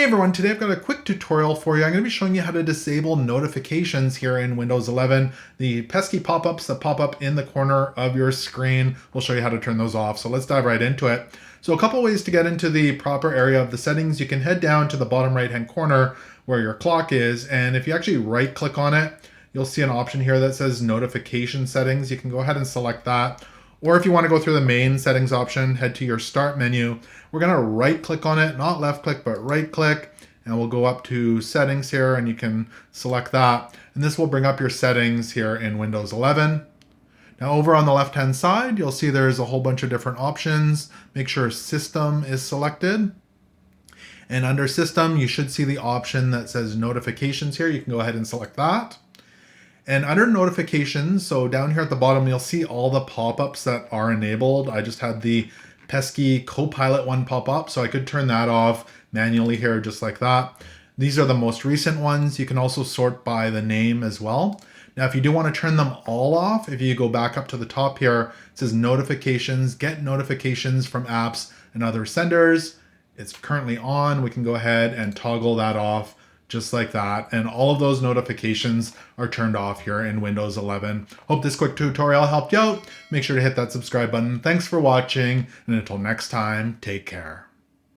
everyone, today I've got a quick tutorial for you. I'm going to be showing you how to disable notifications here in Windows 11. The pesky pop-ups that pop up in the corner of your screen, we'll show you how to turn those off. So let's dive right into it. So a couple ways to get into the proper area of the settings. You can head down to the bottom right hand corner where your clock is, and if you actually right click on it, you'll see an option here that says notification settings. You can go ahead and select that. Or if you want to go through the main settings option, head to your start menu. We're going to right click on it, not left click, but right click. And we'll go up to settings here and you can select that. And this will bring up your settings here in Windows 11. Now over on the left hand side, you'll see there's a whole bunch of different options. Make sure system is selected. And under system, you should see the option that says notifications here. You can go ahead and select that. And under notifications, so down here at the bottom, you'll see all the pop-ups that are enabled. I just had the pesky Copilot one pop up, so I could turn that off manually here just like that. These are the most recent ones. You can also sort by the name as well. Now, if you do want to turn them all off, if you go back up to the top here, it says notifications, get notifications from apps and other senders. It's currently on. We can go ahead and toggle that off just like that. And all of those notifications are turned off here in Windows 11. Hope this quick tutorial helped you out. Make sure to hit that subscribe button. Thanks for watching. And until next time, take care.